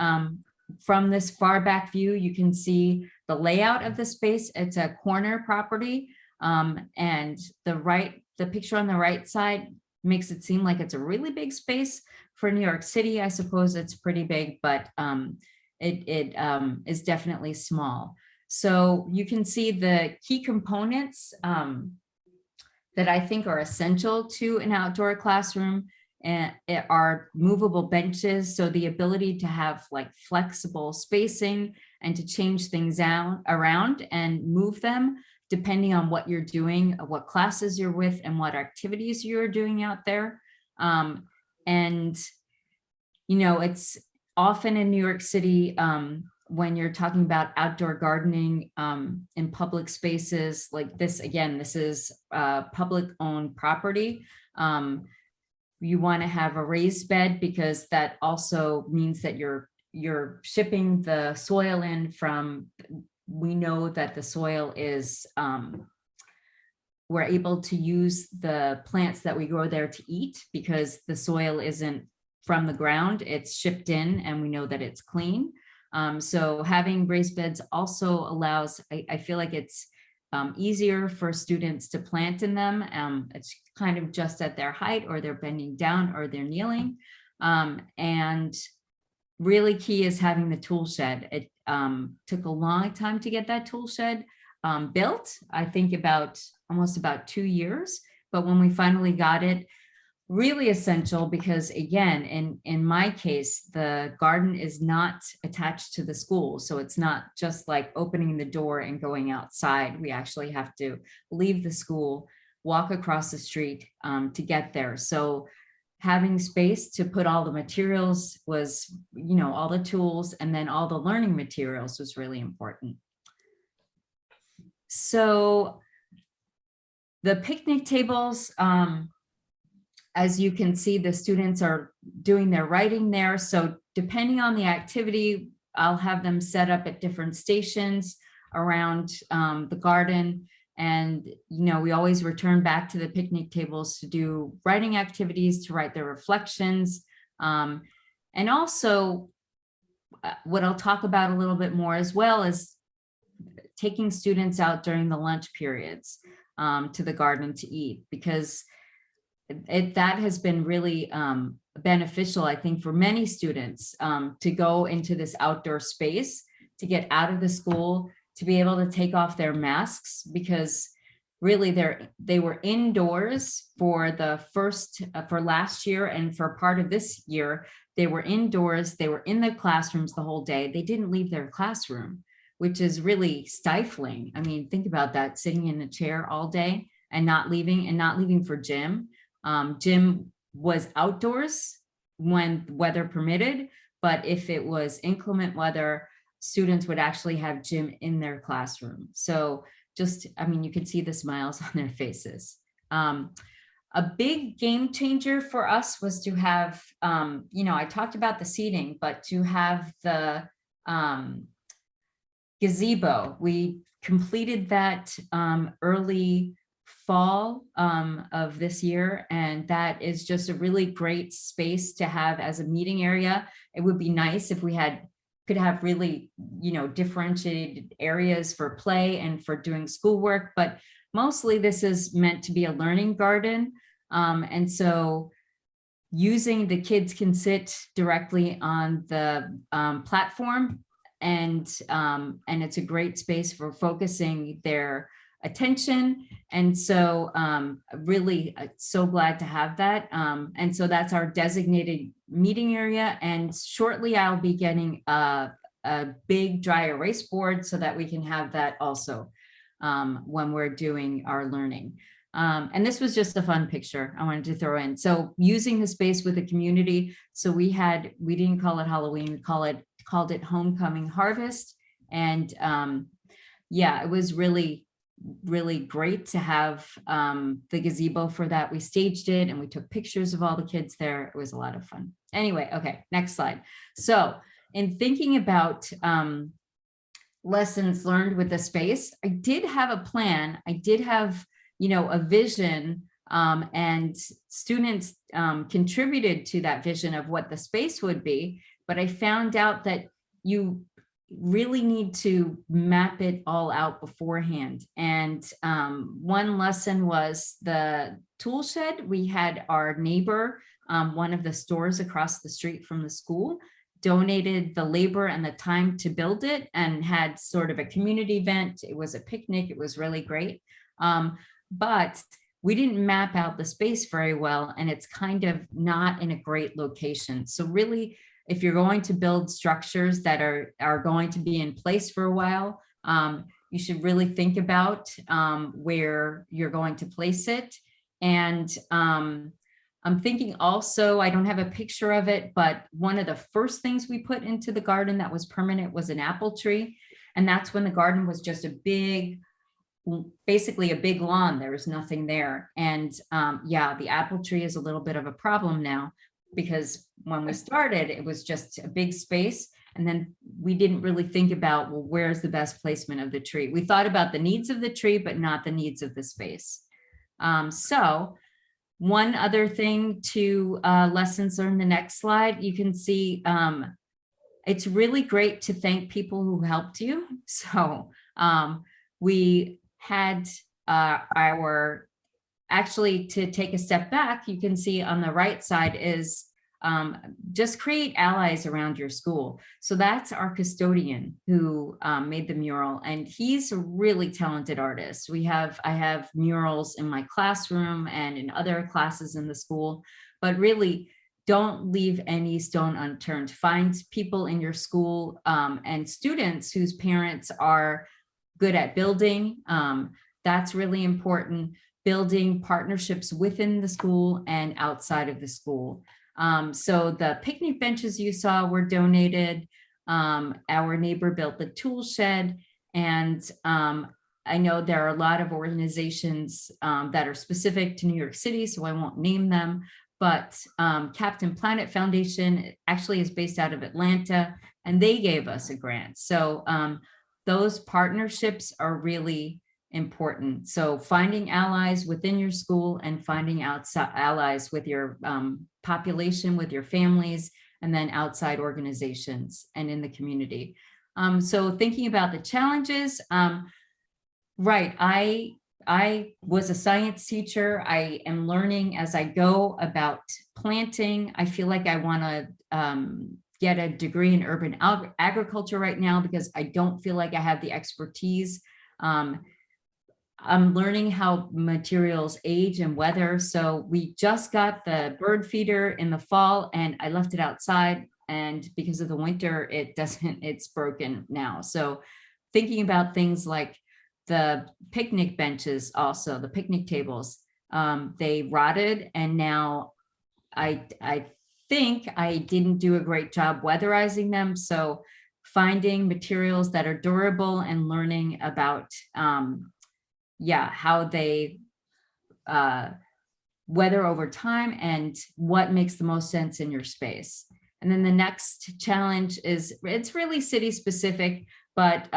From this far back view, you can see the layout of the space. It's a corner property. And the picture on the right side makes it seem like it's a really big space. For New York City, I suppose it's pretty big, but it is definitely small. So you can see the key components that I think are essential to an outdoor classroom and are movable benches. So the ability to have like flexible spacing and to change things around and move them depending on what you're doing, what classes you're with, and what activities you're doing out there. And, it's often in New York City, when you're talking about outdoor gardening in public spaces like this, again, this is public owned property. You want to have a raised bed because that also means that you're you're shipping the soil in from, we know that the soil is, we're able to use the plants that we grow there to eat because the soil isn't from the ground, it's shipped in and we know that it's clean. So having raised beds also allows, I feel like it's easier for students to plant in them. It's kind of just at their height, or they're bending down, or they're kneeling. And really key is having the tool shed. It took a long time to get that tool shed built. I think almost about 2 years, but when we finally got it, really essential, because again, in my case, the garden is not attached to the school. So it's not just like opening the door and going outside. We actually have to leave the school, walk across the street to get there. So having space to put all the materials was, all the tools, and then all the learning materials was really important. So the picnic tables, as you can see, the students are doing their writing there. So depending on the activity, I'll have them set up at different stations around the garden. And, we always return back to the picnic tables to do writing activities, to write their reflections. And also what I'll talk about a little bit more as well is taking students out during the lunch periods to the garden to eat, because that has been really beneficial, I think, for many students to go into this outdoor space, to get out of the school, to be able to take off their masks, because really they were indoors for for last year, and for part of this year, they were indoors, they were in their classrooms the whole day. They didn't leave their classroom, which is really stifling. I mean, think about that, sitting in a chair all day and not leaving for gym. Gym was outdoors when weather permitted, but if it was inclement weather, students would actually have gym in their classroom. So you could see the smiles on their faces. A big game changer for us was to have, I talked about the seating, but to have the gazebo. We completed that early fall of this year, and that is just a really great space to have as a meeting area. It would be nice if we could have really, differentiated areas for play and for doing schoolwork, but mostly this is meant to be a learning garden. And so the kids can sit directly on the platform, and it's a great space for focusing their attention. And so really so glad to have that. And so that's our designated meeting area. And shortly I'll be getting a big dry erase board so that we can have that also when we're doing our learning. And this was just a fun picture I wanted to throw in. So using the space with the community. So we didn't call it Halloween, we called it Homecoming Harvest. And it was really great to have the gazebo for that. We staged it and we took pictures of all the kids there. It was a lot of fun. Anyway, okay, next slide. So in thinking about lessons learned with the space, I did have a plan. I did have, a vision, and students contributed to that vision of what the space would be. But I found out that you really need to map it all out beforehand. And one lesson was the tool shed. We had our neighbor, one of the stores across the street from the school, donated the labor and the time to build it, and had sort of a community event. It was a picnic. It was really great. But we didn't map out the space very well, and it's kind of not in a great location. So really, if you're going to build structures that are going to be in place for a while, you should really think about where you're going to place it. And I'm thinking also, I don't have a picture of it, but one of the first things we put into the garden that was permanent was an apple tree. And that's when the garden was just basically a big lawn. There was nothing there. And the apple tree is a little bit of a problem now, because when we started, it was just a big space. And then we didn't really think about, well, where's the best placement of the tree? We thought about the needs of the tree, but not the needs of the space. So one other thing to lessons learned, the next slide, you can see it's really great to thank people who helped you. So we had actually, to take a step back, you can see on the right side is just create allies around your school. So that's our custodian who made the mural, and he's a really talented artist. I have murals in my classroom and in other classes in the school, but really don't leave any stone unturned. Find people in your school and students whose parents are good at building. That's really important. Building partnerships within the school and outside of the school. So the picnic benches you saw were donated. Our neighbor built the tool shed. And I know there are a lot of organizations that are specific to New York City, so I won't name them. But Captain Planet Foundation actually is based out of Atlanta, and they gave us a grant. So those partnerships are really important. So finding allies within your school and finding outside allies with your population, with your families, and then outside organizations and in the community. So thinking about the challenges, right, I was a science teacher. I am learning as I go about planting. I feel like I want to get a degree in urban agriculture right now because I don't feel like I have the expertise. I'm learning how materials age and weather. So we just got the bird feeder in the fall and I left it outside, and because of the winter, it's broken now. So thinking about things like the picnic benches, also the picnic tables, they rotted, and now I think I didn't do a great job weatherizing them. So finding materials that are durable and learning about how they weather over time and what makes the most sense in your space. And then the next challenge is, it's really city specific, but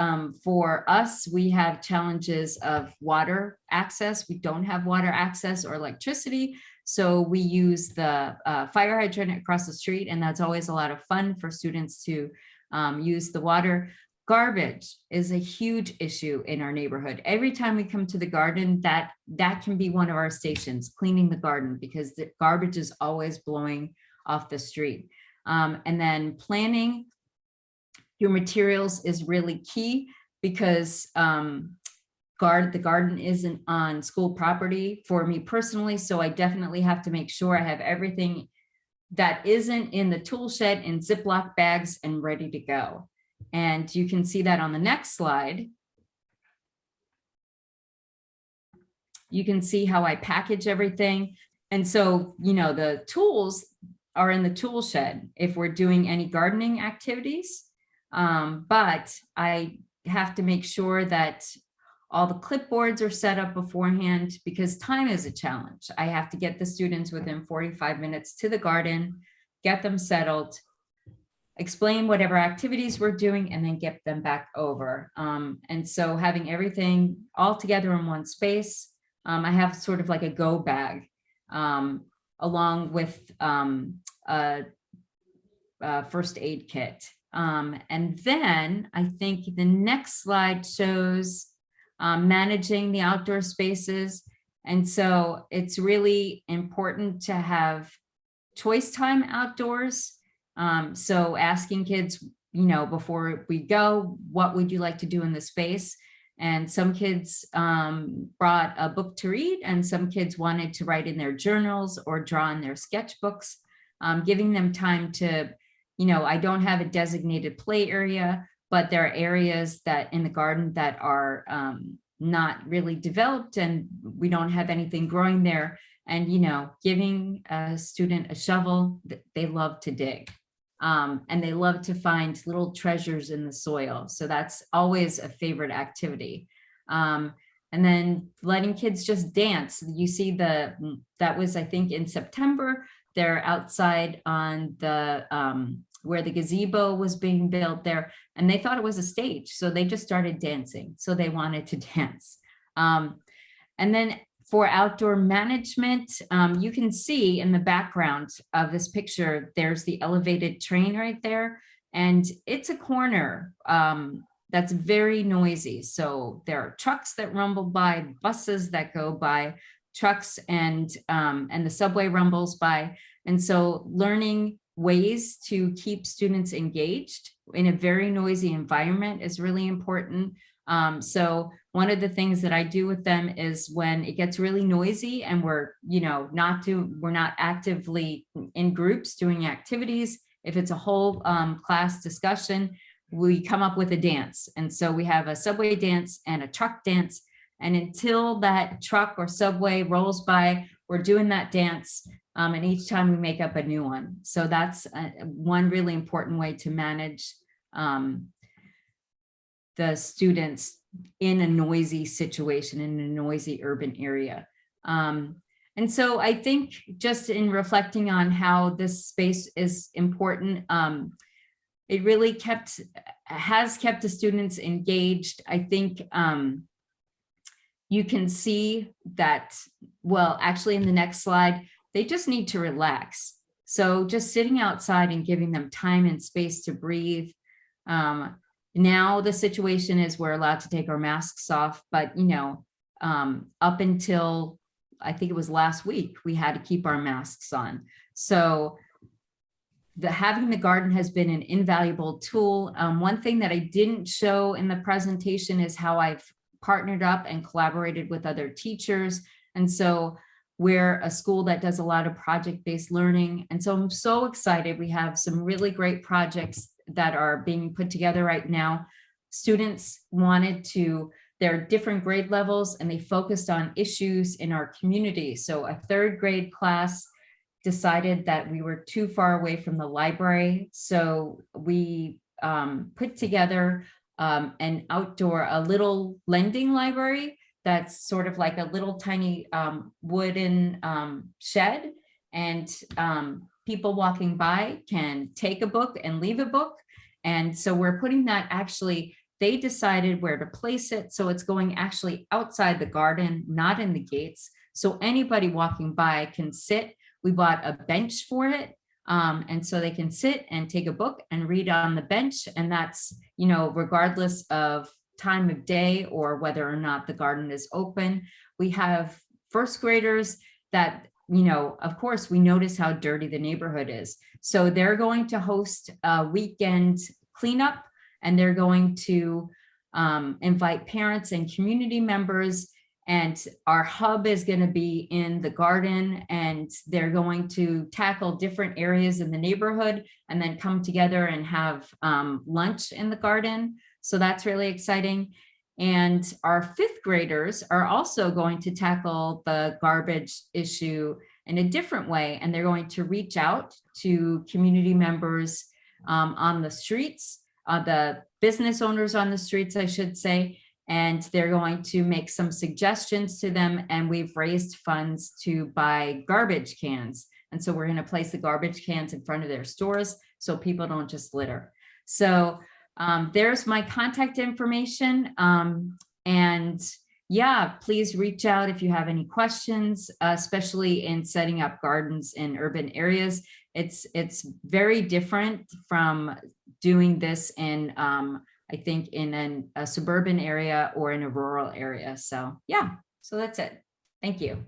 for us, we have challenges of water access. We don't have water access or electricity. So we use the fire hydrant across the street, and that's always a lot of fun for students to use the water. Garbage is a huge issue in our neighborhood. Every time we come to the garden, that can be one of our stations, cleaning the garden, because the garbage is always blowing off the street. And then planning your materials is really key, because the garden isn't on school property for me personally. So I definitely have to make sure I have everything that isn't in the tool shed in Ziploc bags and ready to go. And you can see that on the next slide. You can see how I package everything. And so, you know, the tools are in the tool shed if we're doing any gardening activities. But I have to make sure that all the clipboards are set up beforehand, because time is a challenge. I have to get the students within 45 minutes to the garden, get them settled, explain whatever activities we're doing, and then get them back over. And so having everything all together in one space, I have sort of like a go bag, along with a first aid kit. And then I think the next slide shows managing the outdoor spaces. And so it's really important to have choice time outdoors. So asking kids, you know, before we go, what would you like to do in the space? And some kids brought a book to read, and some kids wanted to write in their journals or draw in their sketchbooks, giving them time to, you know, I don't have a designated play area, but there are areas that in the garden that are not really developed, and we don't have anything growing there. And, you know, giving a student a shovel, they love to dig. And they love to find little treasures in the soil. So that's always a favorite activity. And then letting kids just dance. You see that was, I think, in September, they're outside on the where the gazebo was being built there, and they thought it was a stage. So they just started dancing. So they wanted to dance. And then for outdoor management, you can see in the background of this picture, there's the elevated train right there. And it's a corner that's very noisy. So there are trucks that rumble by, buses that go by, trucks and the subway rumbles by. And so learning ways to keep students engaged in a very noisy environment is really important. So one of the things that I do with them is when it gets really noisy and we're not actively in groups doing activities, if it's a whole class discussion, we come up with a dance. And so we have a subway dance and a truck dance. And until that truck or subway rolls by, we're doing that dance. And each time we make up a new one. So that's one really important way to manage the students in a noisy situation, in a noisy urban area. And so I think just in reflecting on how this space is important, it really has kept the students engaged. I think you can see that, well, actually in the next slide, they just need to relax. So just sitting outside and giving them time and space to breathe. Now the situation is we're allowed to take our masks off, but up until I think it was last week, we had to keep our masks on. So having the garden has been an invaluable tool. One thing that I didn't show in the presentation is how I've partnered up and collaborated with other teachers. And so we're a school that does a lot of project-based learning. And so I'm so excited. We have some really great projects that are being put together right now. Students there are different grade levels and they focused on issues in our community. So a third grade class decided that we were too far away from the library. So we put together a little lending library that's sort of like a little tiny wooden shed, and people walking by can take a book and leave a book. And so we're putting that, actually, they decided where to place it. So it's going actually outside the garden, not in the gates. So anybody walking by can sit. We bought a bench for it. And so they can sit and take a book and read on the bench. And that's, regardless of time of day or whether or not the garden is open. We have first graders that, of course, we notice how dirty the neighborhood is. So they're going to host a weekend cleanup, and they're going to invite parents and community members. And our hub is going to be in the garden, and they're going to tackle different areas in the neighborhood and then come together and have lunch in the garden. So that's really exciting. And our fifth graders are also going to tackle the garbage issue in a different way. And they're going to reach out to community members on the streets, the business owners on the streets, I should say, and they're going to make some suggestions to them. And we've raised funds to buy garbage cans. And so we're going to place the garbage cans in front of their stores so people don't just litter. So there's my contact information. And yeah, please reach out if you have any questions, especially in setting up gardens in urban areas. It's very different from doing this in, I think, in a suburban area or in a rural area. So yeah, so that's it. Thank you.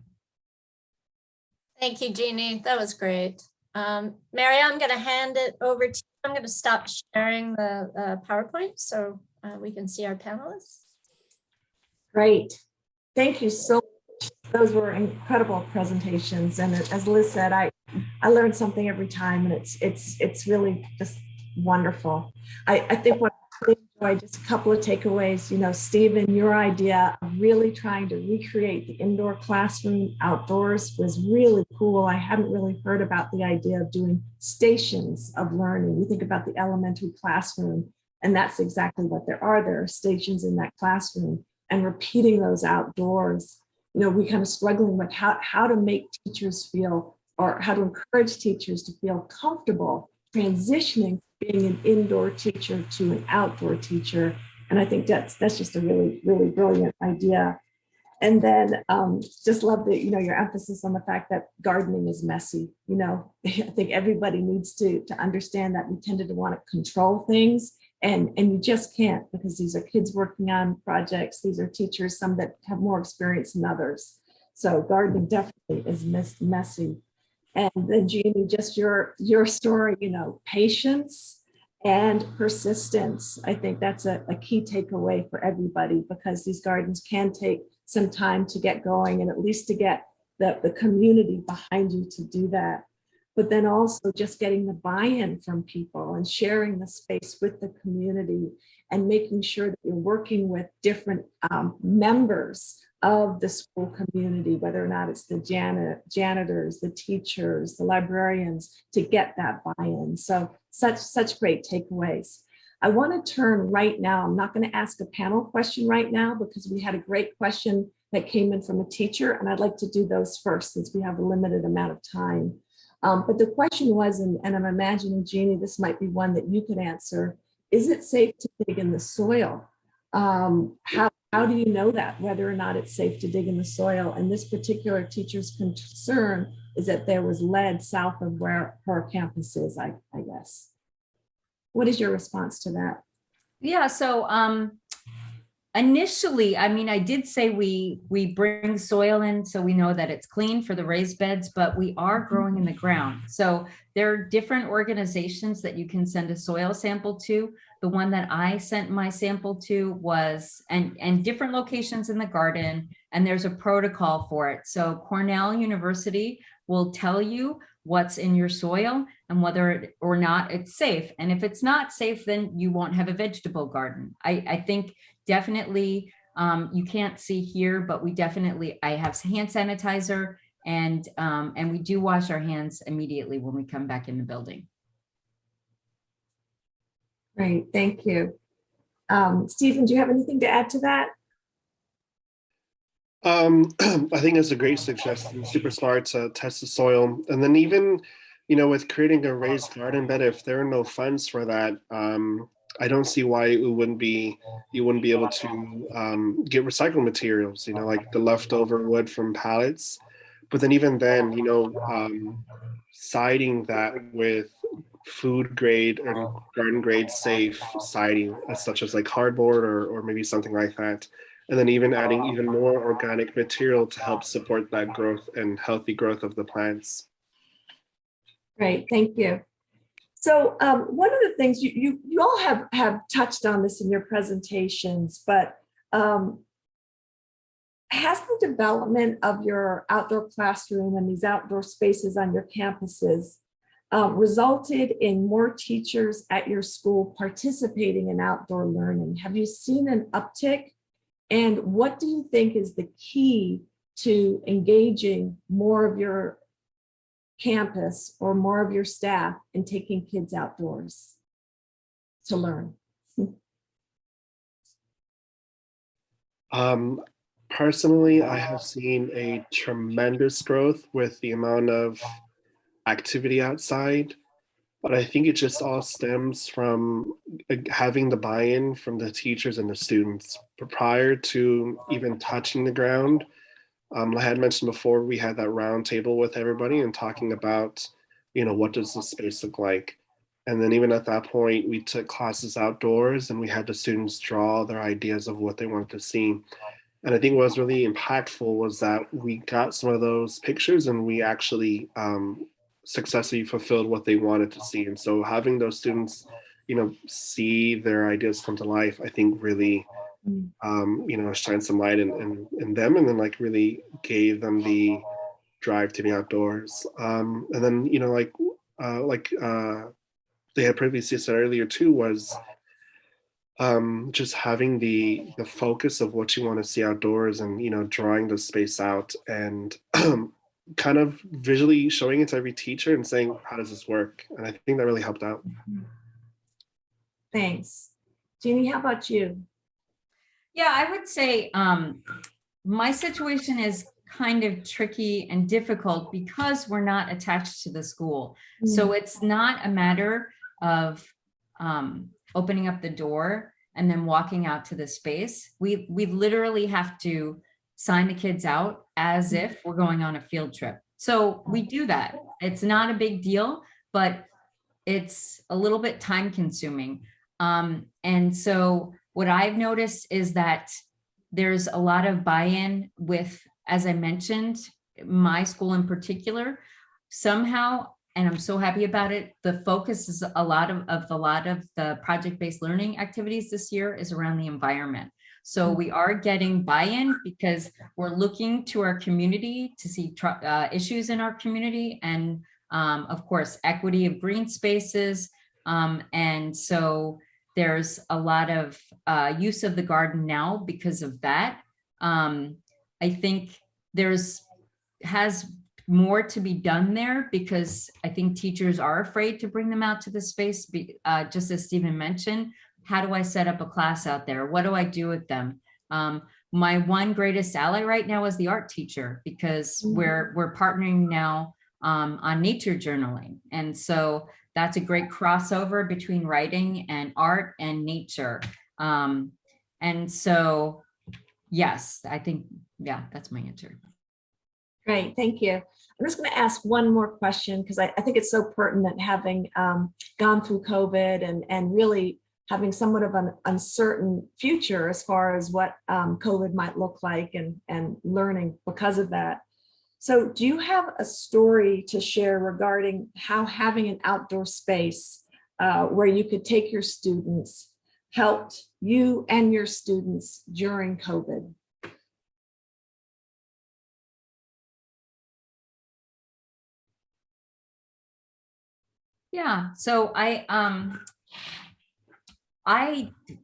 Thank you, Jeannie. That was great. Mary, I'm going to hand it over to you. I'm going to stop sharing the PowerPoint so we can see our panelists. Great. Thank you so much. Those were incredible presentations. And as Liz said, I learned something every time, and it's really just wonderful. I think what I really enjoyed, just a couple of takeaways, Stephen, your idea of really trying to recreate the indoor classroom outdoors was really cool. I hadn't really heard about the idea of doing stations of learning. We think about the elementary classroom, and that's exactly what there are. There are stations in that classroom, and repeating those outdoors. We kind of struggling with how to make teachers feel, or how to encourage teachers to feel comfortable transitioning being an indoor teacher to an outdoor teacher. And I think that's just a really, really brilliant idea. And then just love the, your emphasis on the fact that gardening is messy. I think everybody needs to understand that we tended to want to control things, and you just can't, because these are kids working on projects. These are teachers, some that have more experience than others. So gardening definitely is messy. And then Jennie, just your story, patience and persistence. I think that's a key takeaway for everybody, because these gardens can take some time to get going, and at least to get the community behind you to do that. But then also just getting the buy-in from people and sharing the space with the community, and making sure that you're working with different members of the school community, whether or not it's the janitors, the teachers, the librarians, to get that buy-in. So such great takeaways. I want to turn right now. I'm not going to ask a panel question right now, because we had a great question that came in from a teacher, and I'd like to do those first since we have a limited amount of time. But the question was, and I'm imagining, Jennie, this might be one that you could answer: is it safe to dig in the soil? How do you know that, whether or not it's safe to dig in the soil? And this particular teacher's concern is that there was lead south of where her campus is, I guess. What is your response to that? Yeah, so initially, I did say we bring soil in so we know that it's clean for the raised beds, but we are growing in the ground. So there are different organizations that you can send a soil sample to. The one that I sent my sample to was, and different locations in the garden, and there's a protocol for it. So Cornell University will tell you what's in your soil and whether or not it's safe. And if it's not safe, then you won't have a vegetable garden. I think definitely, you can't see here, but I have hand sanitizer, and we do wash our hands immediately when we come back in the building. Great, thank you. Stephen, do you have anything to add to that? I think it's a great suggestion. Super smart to test the soil, and then even, with creating a raised garden bed, if there are no funds for that, I don't see why you wouldn't be able to get recycled materials, like the leftover wood from pallets. But then even then, siding that with food grade and garden grade safe siding, such as like cardboard or maybe something like that. And then even adding even more organic material to help support that growth and healthy growth of the plants. Great, thank you. So one of the things you all have touched on this in your presentations, but has the development of your outdoor classroom and these outdoor spaces on your campuses resulted in more teachers at your school participating in outdoor learning? Have you seen an uptick? And what do you think is the key to engaging more of your campus or more of your staff in taking kids outdoors to learn? Personally, I have seen a tremendous growth with the amount of activity outside, but I think it just all stems from having the buy-in from the teachers and the students. But prior to even touching the ground, I had mentioned before, we had that round table with everybody and talking about, what does the space look like? And then even at that point, we took classes outdoors and we had the students draw their ideas of what they wanted to see. And I think what was really impactful was that we got some of those pictures and we actually successfully fulfilled what they wanted to see. And so having those students, see their ideas come to life, I think really, shine some light in them, and then really gave them the drive to be outdoors. And then, they had previously said earlier too, was just having the focus of what you want to see outdoors, and drawing the space out and kind of visually showing it to every teacher and saying, how does this work? And I think that really helped out. Thanks. Jennie, how about you? Yeah, I would say my situation is kind of tricky and difficult because we're not attached to the school. So it's not a matter of opening up the door and then walking out to the space. We literally have to sign the kids out as if we're going on a field trip. So we do that. It's not a big deal, but it's a little bit time consuming. And so what I've noticed is that there's a lot of buy-in with, as I mentioned, my school in particular, somehow, and I'm so happy about it, the focus is a lot of the project-based learning activities this year is around the environment. So we are getting buy-in because we're looking to our community to see issues in our community, and of course, equity of green spaces. And so there's a lot of use of the garden now because of that. I think has more to be done there because I think teachers are afraid to bring them out to the space. Just as Stephen mentioned, how do I set up a class out there? What do I do with them? My one greatest ally right now is the art teacher, because we're partnering now on nature journaling. And so that's a great crossover between writing and art and nature. And so, yes, I think, yeah, that's my answer. Great, thank you. I'm just going to ask one more question because I think it's so pertinent, having gone through COVID and really having somewhat of an uncertain future as far as what COVID might look like and learning because of that. So do you have a story to share regarding how having an outdoor space where you could take your students helped you and your students during COVID? Yeah, so I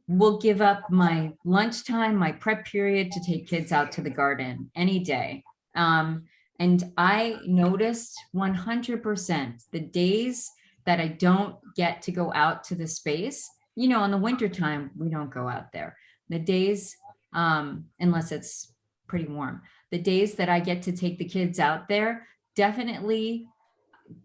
will give up my lunchtime, my prep period to take kids out to the garden any day. And I noticed 100% the days that I don't get to go out to the space, you know, in the wintertime, we don't go out there. The days, unless it's pretty warm, the days that I get to take the kids out there definitely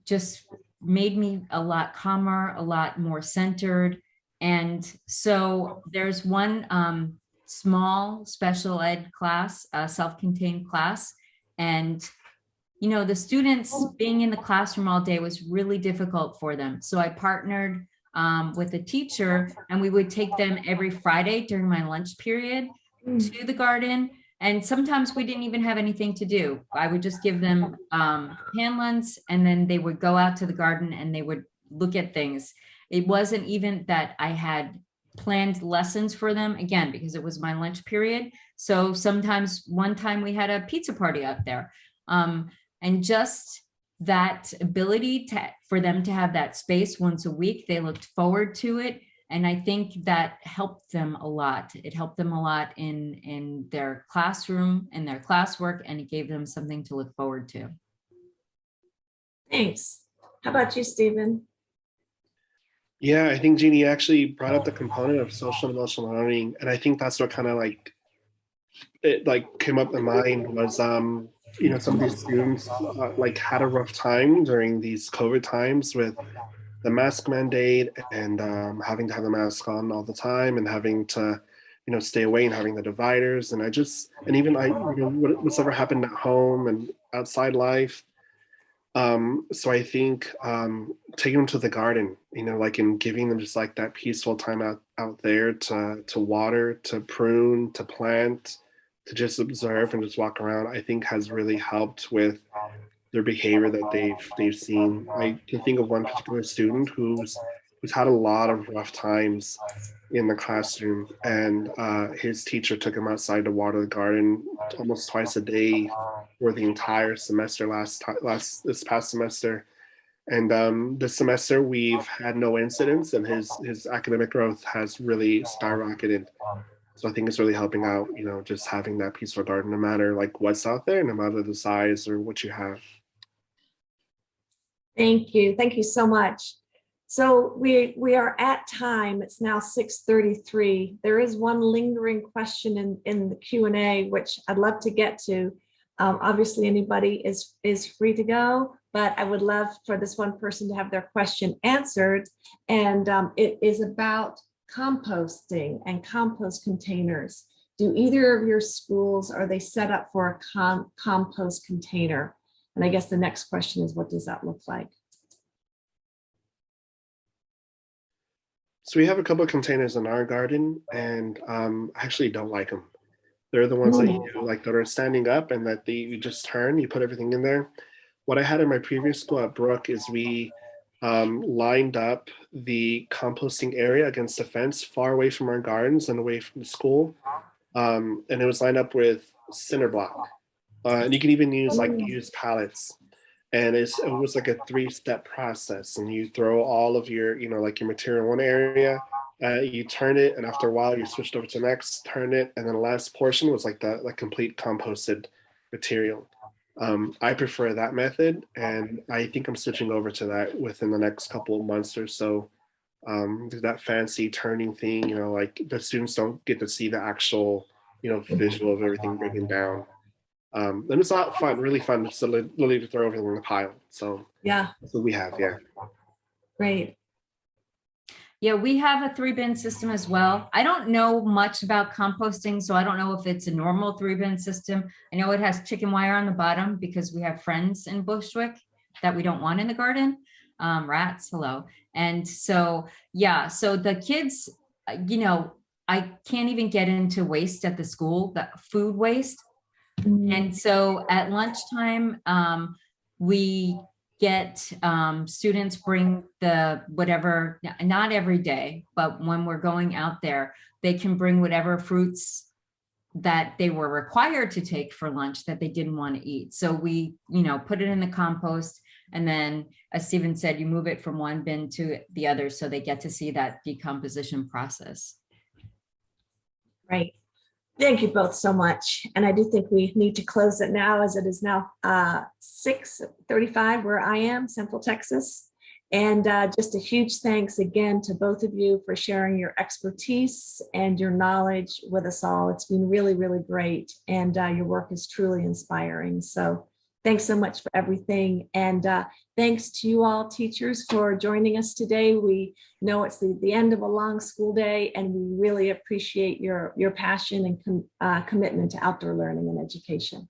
just made me a lot calmer, a lot more centered. And so there's one small special ed class, self-contained class. And, you know, the students being in the classroom all day was really difficult for them. So I partnered with a teacher, and we would take them every Friday during my lunch period to the garden. And sometimes we didn't even have anything to do. I would just give them Hanlons, and then they would go out to the garden and they would look at things. It wasn't even that I had planned lessons for them, again, because it was my lunch period. So sometimes one time we had a pizza party out there. And just that ability for them to have that space once a week, they looked forward to it. And I think that helped them a lot. It helped them a lot in their classroom and their classwork, and it gave them something to look forward to. Thanks. How about you, Stephen? Yeah, I think Jennie actually brought up the component of social and emotional learning, and I think that's what kind of came up in mind was you know, some of these students had a rough time during these COVID times with the mask mandate and having to have the mask on all the time and having to, you know, stay away and having the dividers. And even you know, what's ever happened at home and outside life. So I think taking them to the garden, you know, and giving them just that peaceful time out there to water, to prune, to plant, to just observe and just walk around, I think has really helped with their behavior that they've seen. I can think of one particular student who's had a lot of rough times in the classroom, and his teacher took him outside to water the garden almost twice a day for the entire semester this past semester. And this semester we've had no incidents, and his academic growth has really skyrocketed. So I think it's really helping out, you know, just having that peaceful garden, no matter what's out there, no matter the size or what you have. Thank you so much. So we are at time. It's now 6:33. There is one lingering question in the Q&A, which I'd love to get to, Obviously, anybody is free to go, but I would love for this one person to have their question answered. And it is about composting and compost containers. Do either of your schools, are they set up for a compost container? And I guess the next question is, what does that look like? So we have a couple of containers in our garden, and I actually don't like them. They're the ones that you like that are standing up and that you just turn, you put everything in there. What I had in my previous school at Brook is we lined up the composting area against the fence far away from our gardens and away from the school. And it was lined up with cinder block. And you can even use like used pallets. And it was like a 3-step process. And you throw all of your, like your material in one area, you turn it, and after a while you switched over to the next, turn it, and then the last portion was like the complete composted material. I prefer that method, and I think I'm switching over to that within the next couple of months or so. That fancy turning thing, like the students don't get to see the actual, visual of everything breaking down. And it's a lot of fun, really fun, just to literally to throw everything in the pile. So yeah, that's what we have. Yeah. Great. Yeah, we have a 3-bin system as well. I don't know much about composting, so I don't know if it's a normal 3-bin system. I know it has chicken wire on the bottom because we have friends in Bushwick that we don't want in the garden. Rats, hello. And so, yeah, so the kids, I can't even get into waste at the school, that food waste. And so at lunchtime, we get students bring the whatever, not every day, but when we're going out there, they can bring whatever fruits that they were required to take for lunch that they didn't want to eat. So we, put it in the compost. And then, as Stephen said, you move it from one bin to the other so they get to see that decomposition process. Right. Thank you both so much. And I do think we need to close it now, as it is now 6:35 where I am, Central Texas. And just a huge thanks again to both of you for sharing your expertise and your knowledge with us all. It's been really, really great. And your work is truly inspiring. So thanks so much for everything. And thanks to you all teachers for joining us today. We know it's the end of a long school day, and we really appreciate your passion and commitment to outdoor learning and education.